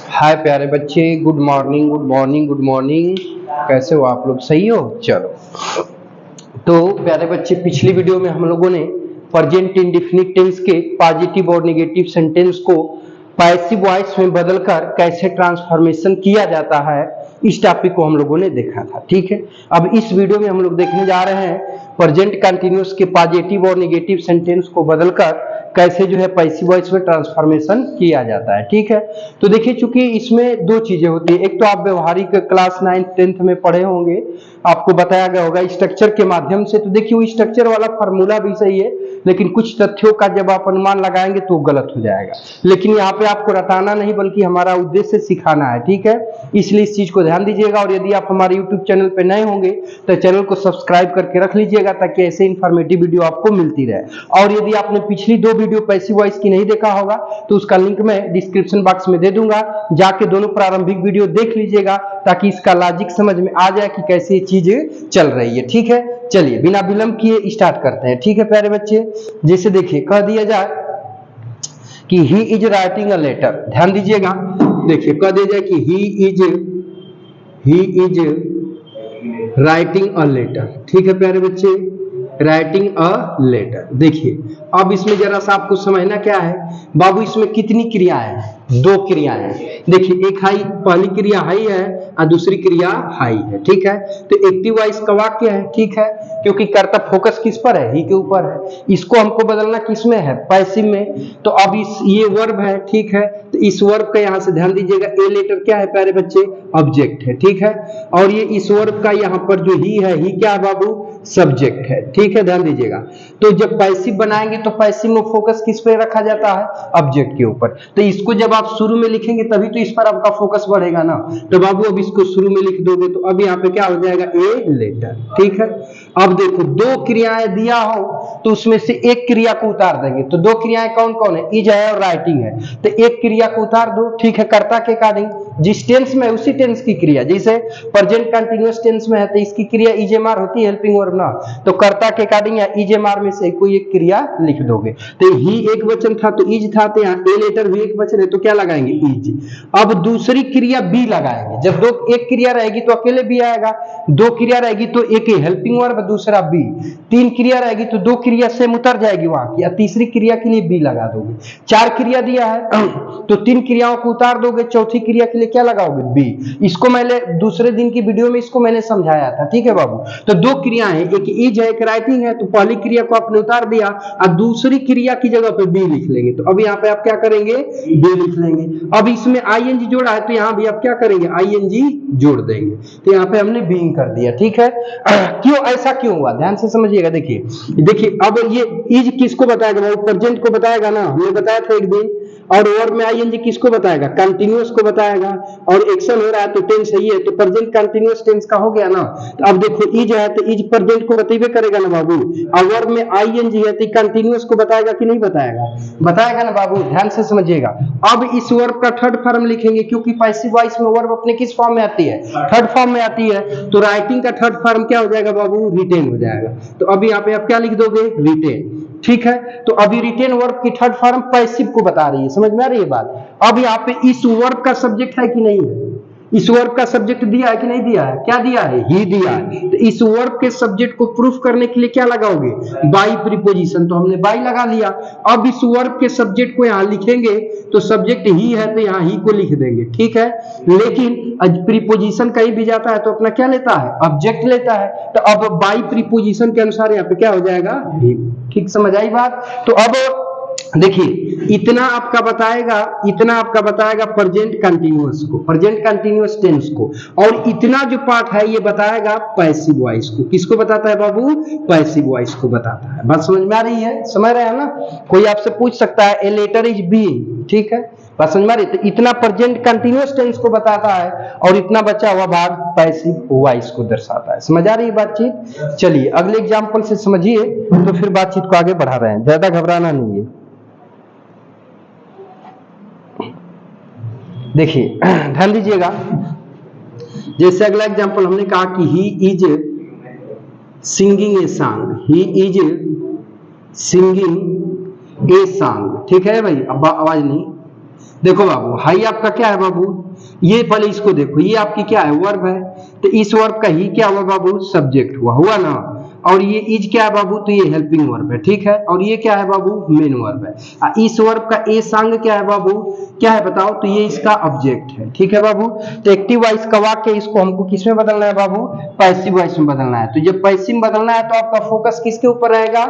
हाय प्यारे बच्चे, good morning good morning good morning. कैसे हो आप लोग? सही हो? चलो, तो प्यारे बच्चे, पिछली वीडियो में हम लोगों ने प्रेजेंट इंडेफिनिट टेंस के पॉजिटिव और नेगेटिव सेंटेंस को पैसिव वॉइस में बदलकर कैसे ट्रांसफॉर्मेशन किया जाता है, इस टॉपिक को हम लोगों ने देखा था। ठीक है, अब इस वीडियो में हम लोग देखने जा रहे हैं प्रेजेंट कंटिन्यूअस के पॉजिटिव और नेगेटिव सेंटेंस को बदलकर कैसे जो है पैसिव वॉइस में ट्रांसफॉर्मेशन किया जाता है। ठीक है, तो देखिए, चूंकि इसमें दो चीजें होती है। एक तो आप व्यवहारिक क्लास 9th 10th में पढ़े होंगे, आपको बताया गया होगा स्ट्रक्चर के माध्यम से। तो देखिए, वो स्ट्रक्चर वाला फार्मूला भी सही है, लेकिन कुछ तथ्यों का जब आप अनुमान लगाएंगे तो गलत हो जाएगा। लेकिन यहाँ पे आपको रटाना नहीं, बल्कि हमारा उद्देश्य सिखाना है। ठीक है, इसलिए इस चीज को ध्यान दीजिएगा। और यदि आप हमारे यूट्यूब चैनल पे नए होंगे तो चैनल को सब्सक्राइब करके रख लीजिएगा, ताकि ऐसे इंफॉर्मेटिव वीडियो आपको मिलती रहे। और यदि आपने पिछली दो वीडियो पैसिव वॉइस की नहीं देखा होगा तो उसका लिंक मैं डिस्क्रिप्शन बॉक्स में दे दूंगा, जाके दोनों प्रारंभिक वीडियो देख लीजिएगा, ताकि इसका लॉजिक समझ में आ जाए कि कैसे ये चीजें चल रही है। ठीक है, चलिए बिना विलंब किए स्टार्ट करते हैं। ठीक है प्यारे बच्चे, जैसे देखिए कह दिया जाए कि he is writing a letter. ध्यान दीजिएगा, देखिए कह दिया जाए कि he is writing a letter. ठीक है प्यारे बच्चे, राइटिंग अ लेटर। देखिए, अब इसमें जरा सा आपको समझना क्या है बाबू, इसमें कितनी क्रियाएं हैं? दो क्रियाएं हैं। देखिए, एक हाई, पहली क्रिया हाई है और दूसरी क्रिया हाई है। ठीक है, तो एक्टिव वॉइस का वाक्य है। ठीक है, क्योंकि कर्ता फोकस किस पर है? ही के ऊपर है। इसको हमको बदलना किस में है? पैसिव में। तो अब ये वर्ब है। ठीक है, तो इस वर्ब का यहाँ से ध्यान दीजिएगा, ए लेटर क्या है प्यारे बच्चे? ऑब्जेक्ट है। ठीक है, और ये इस वर्ब का यहाँ पर जो ही है, ही क्या है बाबू? सब्जेक्ट है। ठीक है, ध्यान दीजिएगा। तो जब पैसिव बनाएंगे तो पैसिव में फोकस किस पे रखा जाता है? ऑब्जेक्ट के ऊपर। तो इसको जब आप शुरू में लिखेंगे तभी तो इस पर आपका फोकस बढ़ेगा ना। तो बाबू अब इसको शुरू में लिख दोगे तो अब यहाँ पे क्या हो जाएगा? A letter. ठीक है, अब देखो, दो क्रियाएं दिया हो तो उसमें से एक क्रिया को उतार देंगे। तो दो क्रियाएं कौन कौन है? इज है और राइटिंग है। तो एक क्रिया को उतार दो। ठीक है, कर्ता के अकॉर्डिंग जिस टेंस में उसी टेंस की क्रिया, जैसे प्रेजेंट कंटीन्यूअस टेंस में है तो इसकी क्रिया इजेमार होती है, हेल्पिंग वर्ब ना। तो कर्ता के अकॉर्डिंग या इजेमार में से कोई एक क्रिया लिख दोगे। तो ही एक वचन था तो इज था, तो यहाँ ए लेटर भी एक वचन है तो क्या लगाएंगे? इज। अब दूसरी क्रिया बी लगाएंगे। जब दो एक क्रिया रहेगी तो अकेले बी आएगा, दो क्रिया रहेगी तो एक हेल्पिंग वर्ब, दूसरा बी, तीन क्रिया रहेगी तो दो क्रिया सेम उतर जाएगी वहां की, तीसरी क्रिया के लिए बी लगा दोगे। चार क्रिया दिया है तो तीन क्रियाओं को उतार दोगे, चौथी क्रिया के लिए क्या लगाओगे? बी। इसको मैंने दूसरे दिन की वीडियो में इसको मैंने समझाया था। ठीक है बाबू, तो दो क्रियाएं हैं, एक इज है एक राइटिंग है। तो पहली क्रिया को आपने उतार दिया और दूसरी क्रिया की जगह पे बी लिख लेंगे। तो अब यहाँ पे आप क्या करेंगे? बी लिख लेंगे। अब इसमें आईएनजी जोड़ा है तो यहाँ भी आप क्या करेंगे? आईएनजी जोड़ देंगे। तो यहाँ पे हमने बीइंग कर दिया। ठीक है, क्यों ऐसा क्यों हुआ? ध्यान से समझिएगा। देखिए अब ये इज किसको बताएगा? वो प्रेजेंट को बताएगा ना, हमने बताया था एक दिन। और वर्ब में आईएनजी किसको बताएगा? कंटीन्यूअस को बताएगा। और एक्शन हो रहा है तो टेंस सही है, तो प्रेजेंट कंटीन्यूअस टेंस का हो गया ना। तो अब देखो, इज है तो इज प्रेजेंट को बतेबे करेगा ना बाबू। और वर्ब में आईएनजी है तो कंटीन्यूअस को बताएगा कि नहीं बताएगा? बताएगा ना बाबू, ध्यान से समझिएगा। अब इस वर्ब का थर्ड फॉर्म लिखेंगे, क्योंकि पैसिव वॉइस में वर्ब अपने किस फॉर्म में आती है? थर्ड फॉर्म में आती है। तो राइटिंग का थर्ड फॉर्म क्या हो जाएगा बाबू? रिटेन हो जाएगा। तो अब यहाँ पे आप क्या लिख दोगे? रिटेन। ठीक है, तो अभी रिटेन वर्ब की थर्ड फॉर्म पैसिव को बता रही है। समझ में आ रही है बात? अब यहाँ पे इस वर्ब का सब्जेक्ट है कि नहीं है? इस वर्ब का सब्जेक्ट दिया है कि नहीं दिया है? क्या दिया है? ही दिया है। तो इस वर्ब के सब्जेक्ट को प्रूफ करने के लिए क्या लगाओगे? By preposition. तो हमने बाई लगा लिया। अब इस वर्ब के सब्जेक्ट को यहाँ लिखेंगे तो सब्जेक्ट ही है तो यहाँ ही को लिख देंगे। ठीक है, लेकिन प्रीपोजिशन कहीं भी जाता है तो अपना क्या लेता है? ऑब्जेक्ट लेता है। तो अब बाई प्रीपोजिशन के अनुसार यहाँ पे क्या हो जाएगा? ही। ठीक समझ आई बात? तो अब देखिए, इतना आपका बताएगा प्रेजेंट कंटीन्यूअस को, प्रेजेंट कंटीन्यूअस टेंस को। और इतना जो पार्ट है ये बताएगा पैसिव वॉइस को। किसको बताता है बाबू? पैसिव वॉइस को बताता है। बात समझ में आ रही है? समझ रहे हैं ना? कोई आपसे पूछ सकता है ए लेटर इज बीइंग। ठीक है, बात समझ में आ रही? तो इतना प्रेजेंट कंटीन्यूअस टेंस को बताता है और इतना बचा हुआ भाग पैसिव वॉइस को दर्शाता है। समझ आ रही है बातचीत? चलिए अगले एग्जांपल से समझिए, तो फिर बातचीत को आगे बढ़ा रहे हैं, ज्यादा घबराना नहीं है। देखिए ध्यान दीजिएगा, जैसे अगला एग्जांपल हमने कहा कि he is singing a song. He is singing a song. ठीक है भाई, अब आवाज नहीं, देखो बाबू हाई आपका क्या है बाबू, ये पहले इसको देखो, ये आपकी क्या है वर्ब है, तो इस वर्ब का ही क्या हुआ बाबू, सब्जेक्ट हुआ ना। और ये इज क्या है बाबू, तो ये हेल्पिंग वर्ब है, ठीक है। और ये क्या है बाबू, मेन वर्ब है। इस वर्ब का ए संग क्या है बाबू, क्या है बताओ, तो ये इसका ऑब्जेक्ट है, ठीक है बाबू। तो एक्टिव वॉइस का वाक्य इसको हमको किसमें बदलना है बाबू, पैसिव वॉइस में बदलना है। तो जब पैसिव में बदलना है तो आपका फोकस किसके ऊपर रहेगा,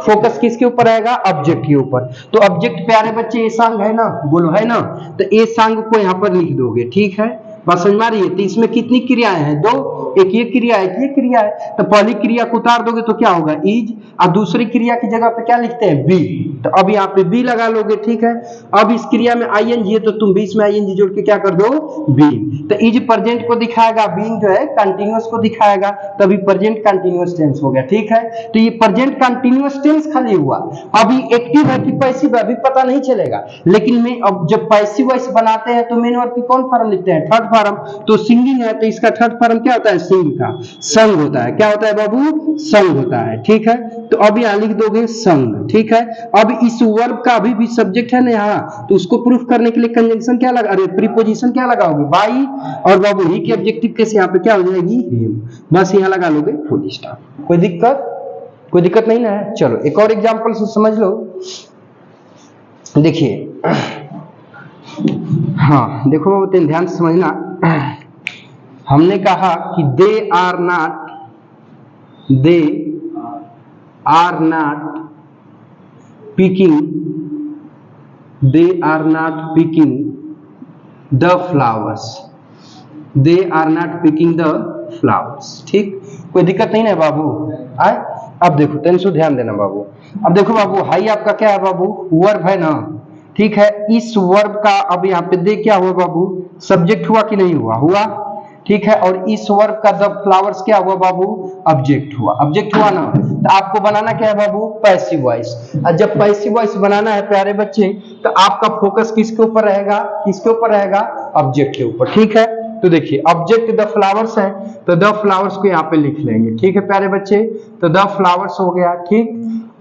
फोकस किसके ऊपर रहेगा, ऑब्जेक्ट के ऊपर। तो ऑब्जेक्ट प्यारे बच्चे ए संग है ना, बोलो है ना, तो ए संग को यहाँ पर लिख दोगे, ठीक है। बात समझ में आ रही है। तो इसमें कितनी क्रियाएं हैं, दो, एक ये क्रिया है, एक ये क्रिया है। तो पहली क्रिया को उतार दोगे तो क्या होगा, इज, और दूसरी क्रिया की जगह पे क्या लिखते हैं, बी। तो अब यहाँ पे बी लगा लोगे, ठीक है। अब इस क्रिया में आईएनजी है तो तुम बीच में आईएनजी जोड़ के क्या कर दो, बीइंग। तो इज प्रेजेंट को दिखाएगा, बीइंग जो है कंटीन्यूअस को दिखाएगा, तभी प्रेजेंट कंटीन्यूअस टेंस हो गया, ठीक है। तो ये प्रेजेंट कंटीन्यूअस टेंस खाली हुआ। अभी एक्टिव है कि पैसिव है अभी पता नहीं चलेगा, लेकिन मैं अब जब पैसिव वॉइस बनाते हैं तो मेन वर्ब की कौन फॉर्म लिखते हैं, थर्ड फॉर्म। तो सिंगिंग है तो इसका थर्ड फॉर्म क्या होता है, सिंग का, संग होता है। क्या होता है बाबू, संग होता है, ठीक है। तो अब यहाँ लिख दोगे संग, ठीक है। अब इस वर्ब का अभी भी सब्जेक्ट है ना यहाँ, तो उसको प्रूफ करने के लिए कंजंक्शन क्या लगा, अरे प्रीपोजिशन क्या लगाओगे, बाई, और बाबू ही की ऑब्जेक्टिव केस यहाँ पे क्या हो जाएगी, हिम। बस यहाँ लगा लोगे फुल स्टॉप। कोई दिक्कत नहीं ना है। चलो एक और एग्जांपल से समझ लो। देखिए हाँ देखो बाबू ध्यान से समझना। हमने कहा कि they are not picking the flowers, they are not picking the flowers, ठीक। कोई दिक्कत नहीं ना बाबू। आए अब देखो टेंशन ध्यान देना बाबू। अब देखो बाबू हाई आपका क्या है बाबू, वर्ब है ना, ठीक है। इस वर्ब का अब यहाँ पे दे क्या हुआ बाबू, सब्जेक्ट हुआ कि नहीं हुआ, ठीक है। और इस वर्ब का द फ्लावर्स क्या हुआ बाबू, ऑब्जेक्ट हुआ ना। तो आपको बनाना क्या है बाबू, पैसिव वॉइस। और जब पैसिव वॉइस बनाना है प्यारे बच्चे तो आपका फोकस किसके ऊपर रहेगा, ऑब्जेक्ट के ऊपर, ठीक है। तो देखिए ऑब्जेक्ट द फ्लावर्स है तो द फ्लावर्स को यहाँ पे लिख लेंगे, ठीक है प्यारे बच्चे। तो द फ्लावर्स हो गया, ठीक।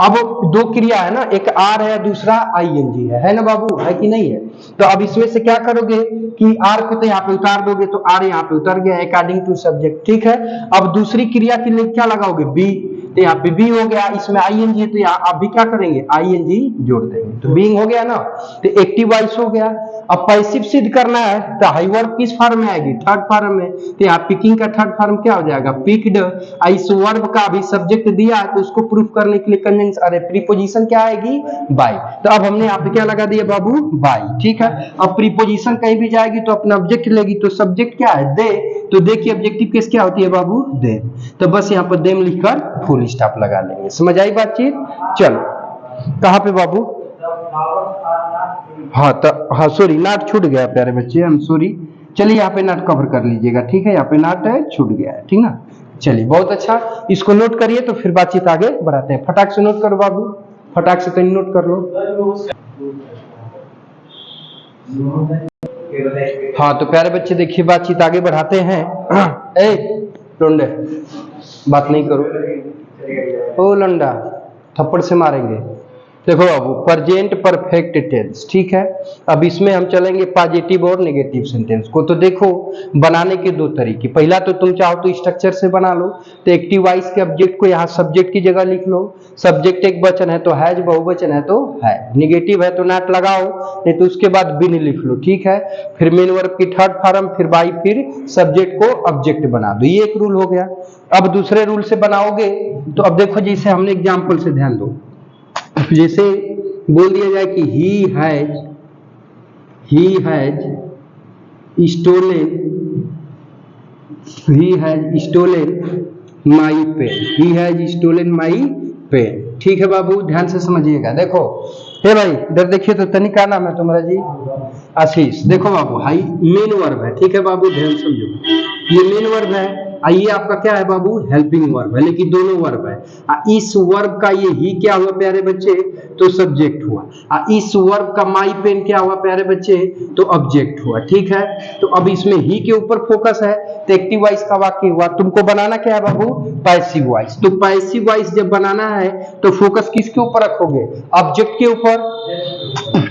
अब दो क्रिया है ना, एक आर है दूसरा आईएनजी है ना बाबू, है कि नहीं है। तो अब इसमें से क्या करोगे कि आर को तो यहाँ पे उतार दोगे, तो आर यहाँ पे उतर गया अकॉर्डिंग टू सब्जेक्ट, ठीक है। अब दूसरी क्रिया के लिए क्या लगाओगे, बी, तो यहाँ पे बी हो गया। इसमें आईएनजी है तो यहाँ आप भी क्या करेंगे, आईएनजी जोड़ देंगे, तो बीइंग हो गया ना। तो एक्टिव वॉइस हो गया। अब पैसिव सिद्ध करना है तो हाई वर्ब किस फॉर्म में आएगी, थर्ड फॉर्म में। तो यहाँ पिकिंग का थर्ड फॉर्म क्या हो जाएगा, पिक्ड। इस वर्ब का भी सब्जेक्ट दिया है तो उसको प्रूफ करने के लिए कंजंक्शन, अरे प्रीपोजिशन क्या आएगी, बाय। तो अब हमने यहाँ पे क्या लगा दिया बाबू, बाय, ठीक है। अब प्रीपोजिशन कहीं भी जाएगी तो अपना ऑब्जेक्ट लेगी, तो सब्जेक्ट क्या है, दे। तो दे की ऑब्जेक्टिव केस क्या होती है बाबू, दे। तो बस यहाँ पर देम लिखकर फुल स्टॉप लगा लेंगे। समझ आई बातचीत। चलो कहाँ पे बाबू, हाँ सॉरी नॉट छूट गया प्यारे बच्चे, हम सॉरी। चलिए यहाँ पे नॉट कवर कर लीजिएगा, ठीक है। यहाँ पे नॉट है, छूट गया है, ठीक ना। चलिए बहुत अच्छा, इसको नोट करिए तो फिर बातचीत आगे बढ़ाते हैं। फटाक से नोट करो बाबू, फटाक से कहीं नोट कर लो। हाँ तो प्यारे बच्चे देखिए बातचीत आगे बढ़ाते हैं। ए लोंडे बात नहीं करो, ओ लंडा थप्पड़ से मारेंगे। देखो बाबू प्रेजेंट परफेक्ट टेंस, ठीक है। अब इसमें हम चलेंगे पॉजिटिव और नेगेटिव सेंटेंस को। तो देखो बनाने के दो तरीके, पहला तो तुम चाहो तो स्ट्रक्चर से बना लो। तो एक्टिव वॉइस के ऑब्जेक्ट को यहाँ सब्जेक्ट की जगह लिख लो। सब्जेक्ट एक वचन है तो हैज, बहुवचन है तो है, नेगेटिव है तो नॉट लगाओ, नहीं तो उसके बाद बिन लिख लो, ठीक है। फिर मेन वर्ब की थर्ड फॉर्म, फिर बाई, फिर सब्जेक्ट को ऑब्जेक्ट बना दो। ये एक रूल हो गया। अब दूसरे रूल से बनाओगे तो अब देखो जैसे हमने एग्जाम्पल से ध्यान दो, जैसे बोल दिया जाए कि he has stolen my pen, ठीक है बाबू ध्यान से समझिएगा। देखो हे भाई इधर देखिए तो तनिक क्या नाम है तुम्हारा जी, आशीष। देखो बाबू हाई मेन वर्ब है, ठीक है बाबू ध्यान समझो, ये मेन वर्ब है। ये आपका क्या है बाबू, हेल्पिंग वर्ब है, लेकिन दोनों वर्ब है। इस वर्ब का ये ही क्या हुआ प्यारे बच्चे, तो सब्जेक्ट हुआ। इस वर्ब का माई पेन क्या हुआ प्यारे बच्चे, तो ऑब्जेक्ट हुआ, ठीक है। तो अब इसमें ही के ऊपर फोकस है तो एक्टिव वॉइस का वाक्य हुआ। तुमको बनाना क्या है बाबू, पैसिव वॉइस। तो पैसिव वॉइस जब बनाना है तो फोकस किसके ऊपर रखोगे, ऑब्जेक्ट के ऊपर।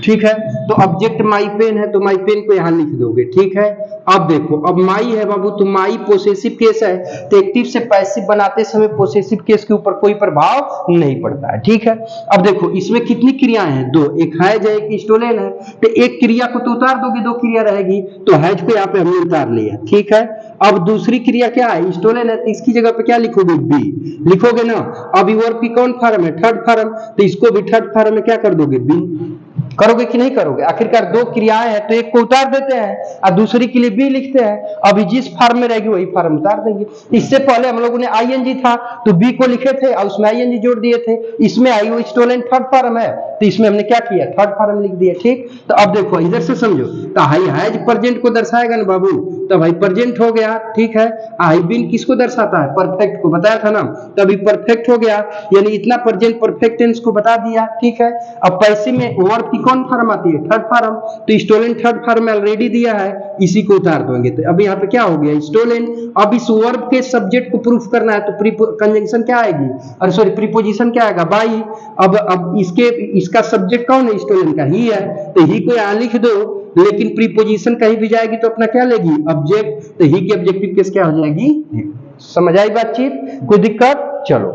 ठीक है। तो ऑब्जेक्ट माई पेन है तो माई पेन को यहां लिख दोगे, ठीक है। अब देखो, अब माई है बाबू तो माई पोसेसिव केस है, तो एक्टिव से पैसिव बनाते समय पोसेसिव केस के ऊपर कोई प्रभाव नहीं पड़ता है, ठीक है। अब देखो इसमें कितनी क्रियाएं हैं, दो, एक हैज है एक स्टोलन है, तो एक क्रिया को तो उतार दोगे, दो क्रिया रहेगी, तो हैज को यहाँ पे हमने उतार लिया, ठीक है। अब दूसरी क्रिया क्या है, स्टोलन है, तो इसकी जगह पे क्या लिखोगे, बी लिखोगे ना। अब वर्ब की कौन फॉर्म है, थर्ड फॉर्म, तो इसको भी थर्ड फॉर्म में क्या कर दोगे, बी करोगे कि नहीं करोगे। आखिरकार दो क्रियाएं हैं तो एक को उतार देते हैं और दूसरी के लिए बी लिखते हैं। अभी जिस फॉर्म में रहेगी वही फॉर्म उतार देंगे। इससे पहले हम लोगों ने आईएनजी था तो बी को लिखे थे और उसमें आईएनजी जोड़ दिए थे। इसमें आई वो स्टोलन थर्ड फॉर्म है तो इसमें हमने क्या किया, थर्ड फॉर्म लिख दिया, ठीक। तो अब देखो इधर से समझो, तो हाई हैज प्रेजेंट को दर्शाएगा ना बाबू, तो भाई प्रेजेंट हो गया, ठीक है। आई बीन किसको दर्शाता है, परफेक्ट को, बताया था ना, तभी परफेक्ट हो गया, यानी इतना प्रेजेंट परफेक्ट टेंस को बता दिया, ठीक है। अब पैसिव में वर्ब की कौन फॉर्म आती है, थर्ड फॉर्म, तो स्टोलन थर्ड फॉर्म में ऑलरेडी दिया है, इसी को उतार दोगे। तो अब यहाँ पे क्या हो गया, स्टोलन। अब इस वर्ब के सब्जेक्ट को प्रूफ करना है तो कंजंक्शन क्या आएगी, और सॉरी प्रीपोजिशन क्या आएगा, बाई। अब इसका सब्जेक्ट कौन है, स्टोलन का ही है, तो ही को यहाँ लिख दो, लेकिन प्रीपोजिशन कहीं भी जाएगी तो अपना क्या लेगी, ऑब्जेक्ट, तो ही की ऑब्जेक्टिव केस क्या हो जाएगी। समझ आई बातचीत, कोई दिक्कत, चलो।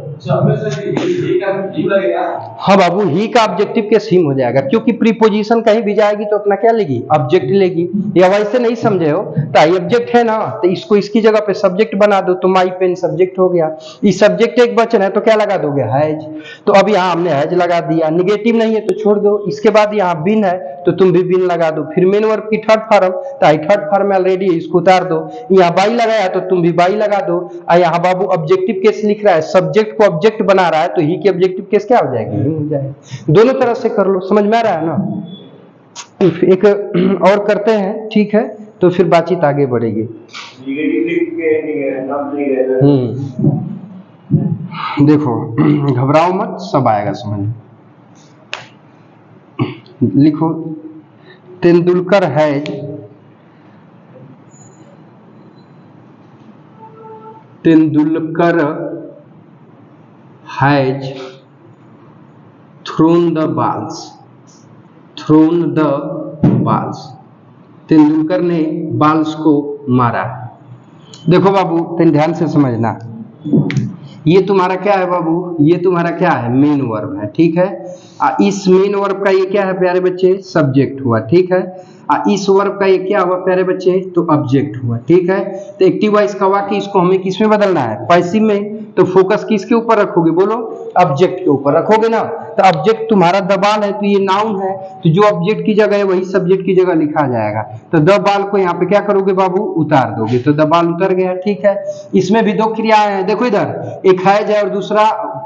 हाँ बाबू, ही का ऑब्जेक्टिव केस हिम हो जाएगा, क्योंकि प्रीपोजिशन कहीं भी जाएगी तो अपना क्या लेगी, ऑब्जेक्ट लेगी। या वैसे नहीं समझे हो तो आई ऑब्जेक्ट है ना, तो इसको इसकी जगह पे सब्जेक्ट बना दो, तो माई पेन सब्जेक्ट हो गया। इस सब्जेक्ट एक वचन है तो क्या लगा दोगे, हैज। तो अब यहाँ हमने हैज लगा दिया, निगेटिव नहीं है तो छोड़ दो। इसके बाद यहाँ बिन है तो तुम भी बिन लगा दो। फिर मेन वर्ब की थर्ड फॉर्म, तो आई थर्ड फॉर्म में ऑलरेडी है, इसको उतार दो। यहाँ बाई लगाया तो तुम भी बाई लगा दो। यहाँ बाबू ऑब्जेक्टिव केस लिख रहा है, सब्जेक्ट को ऑब्जेक्ट बना रहा है, तो ही की ऑब्जेक्टिव केस क्या हो जाएगी, हो जाएगी। दोनों तरह से कर लो, समझ में आ रहा है ना। एक और करते हैं, ठीक है, तो फिर बातचीत आगे बढ़ेगी। देखो घबराओ मत, सब आएगा समझ। लिखो, Tendulkar has thrown the balls, Tendulkar ने बाल्स को मारा। देखो बाबू तुम ध्यान से समझना, ये तुम्हारा क्या है बाबू, ये तुम्हारा क्या है, मेन वर्ब है, ठीक है। इस मेन वर्ब का ये क्या है प्यारे बच्चे, सब्जेक्ट हुआ, ठीक है। इस वर्ब का ये क्या हुआ प्यारे बच्चे, तो ऑब्जेक्ट हुआ, ठीक है। तो एक्टिव वॉइस का वाक्य इसको हमें किस में बदलना है, पैसिव में। तो फोकस किसके ऊपर रखोगे, बोलो, ऑब्जेक्ट के ऊपर रखोगे ना। तो ऑब्जेक्ट तुम्हारा द बाल है तो ये नाउन है, तो जो ऑब्जेक्ट की जगह है वही सब्जेक्ट की जगह लिखा जाएगा। तो द बाल को यहाँ पे क्या करोगे बाबू, उतार दोगे, तो द बाल उतर गया, ठीक है। इसमें भी दो क्रियाएं हैं, देखो इधर, एक हैज है और दूसरा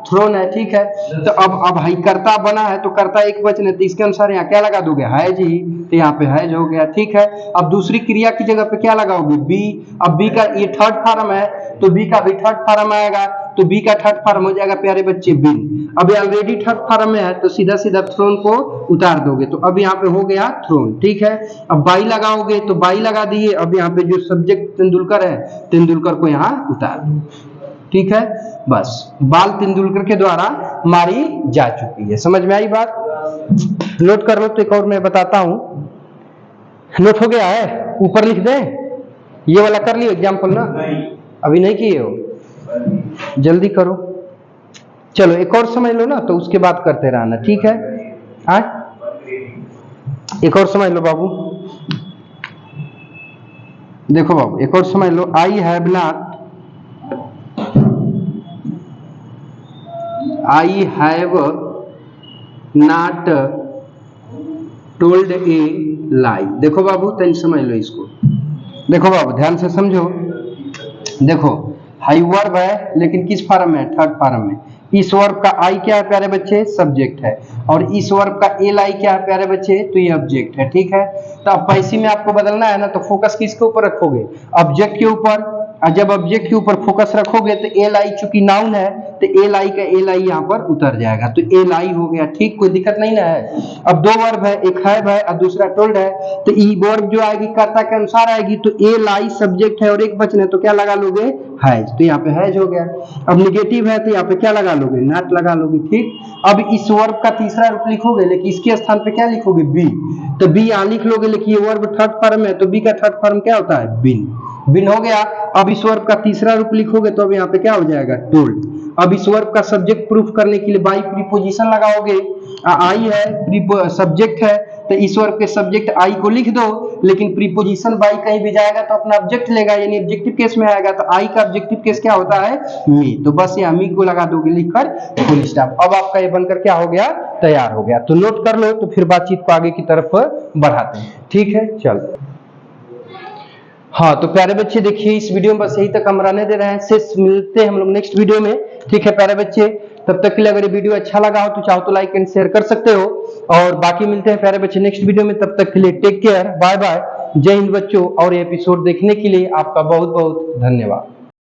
थ्रोन है, ठीक है। तो अब हाई कर्ता बना है तो कर्ता एक वचन है, तो इसके अनुसार यहाँ क्या लगा दोगे, हैज ही, तो यहाँ पे हैज हो गया, ठीक है। अब दूसरी क्रिया की जगह पे क्या लगाओगे, बी। अब बी का ये थर्ड फॉर्म है तो बी का भी थर्ड फॉर्म आएगा, तो बी का थर्ड फॉर्म हो जाएगा प्यारे बच्चे बिन। अब ऑलरेडी थर्ड फॉर्म में है तो सीधा सीधा थ्रोन को उतार दोगे, तो अब यहाँ पे हो गया थ्रोन, ठीक है। अब बाई लगाओगे तो बाई लगा दिए। अब यहाँ पे जो सब्जेक्ट तेंदुलकर है, तेंदुलकर को यहाँ उतार दो, ठीक है। बस बाल तेंदुलकर के द्वारा मारी जा चुकी है, समझ में आई बात। नोट कर लो, तो एक और मैं बताता हूं। नोट हो गया है, ऊपर लिख दें, ये वाला कर लियो एग्जाम्पल ना, अभी नहीं किए हो, जल्दी करो। चलो एक और समझ लो ना, तो उसके बाद करते रहना, ठीक है। एक और समझ लो बाबू, देखो बाबू एक और समझ लो। आई हैव नॉट टोल्ड ए लाई। देखो बाबू तन समझ लो इसको, देखो बाबू ध्यान से समझो। देखो हाई वर्ब है लेकिन किस फॉर्म में, थर्ड फॉर्म में। इस वर्ब का आई क्या है प्यारे बच्चे, सब्जेक्ट है, और इस वर्ब का एल आई क्या है प्यारे बच्चे, तो ये ऑब्जेक्ट है, ठीक है। तो अब पैसिव में आपको बदलना है ना, तो फोकस किसके ऊपर रखोगे, ऑब्जेक्ट के ऊपर, और जब ऑब्जेक्ट के ऊपर फोकस रखोगे तो एल आई चूंकि नाउन है तो एल आई का एल आई यहाँ पर उतर जाएगा, तो एल आई हो गया। ठीक, कोई दिक्कत नहीं ना है। अब दो वर्ब है, एक हैव है और दूसरा टोल्ड है, तो ई वर्ब जो आएगी कर्ता के अनुसार आएगी, तो एल आई सब्जेक्ट है और एक वचन है तो क्या लगा लोगे, हैज, तो यहाँ पे हैज हो गया। अब निगेटिव है तो यहाँ पे क्या लगा लोगे, नॉट लगा लोगे। ठीक, अब इस वर्ब का तीसरा रूप लिखोगे लेकिन इसके स्थान पे क्या लिखोगे, बी, तो बी यहाँ लिख लोगे, लेकिन ये वर्ब थर्ड फॉर्म है तो बी का थर्ड फॉर्म क्या होता है, बिन, बिन हो गया। अब इस वर्ब का तीसरा रूप लिखोगे तो अब यहाँ पे क्या हो जाएगा, टोल्ड। अब इस वर्ब का सब्जेक्ट प्रूफ करने के लिए बाई प्रीपोजिशन लगाओगे, आई है सब्जेक्ट है तो इस वर्ब के सब्जेक्ट आई को लिख दो, लेकिन प्रीपोजिशन बाई कहीं भी जाएगा तो अपना ऑब्जेक्ट लेगा, यानी ऑब्जेक्टिव केस में आएगा, तो आई का ऑब्जेक्टिव केस क्या होता है, मी, तो बस यहाँ मी को लगा दोगे लिखकर फुल स्टॉप। अब आपका ये बनकर क्या हो गया, तैयार हो गया। तो नोट कर लो, तो फिर बातचीत को आगे की तरफ बढ़ाते हैं। ठीक है, चलो। हाँ तो प्यारे बच्चे देखिए, इस वीडियो में बस यही तक हम रहने दे रहे हैं, शेष मिलते हैं हम लोग नेक्स्ट वीडियो में। ठीक है प्यारे बच्चे, तब तक के लिए अगर ये वीडियो अच्छा लगा हो तो चाहो तो लाइक एंड शेयर कर सकते हो, और बाकी मिलते हैं प्यारे बच्चे नेक्स्ट वीडियो में। तब तक के लिए टेक केयर, बाय बाय, जय हिंद बच्चों। और ये एपिसोड देखने के लिए आपका बहुत बहुत धन्यवाद।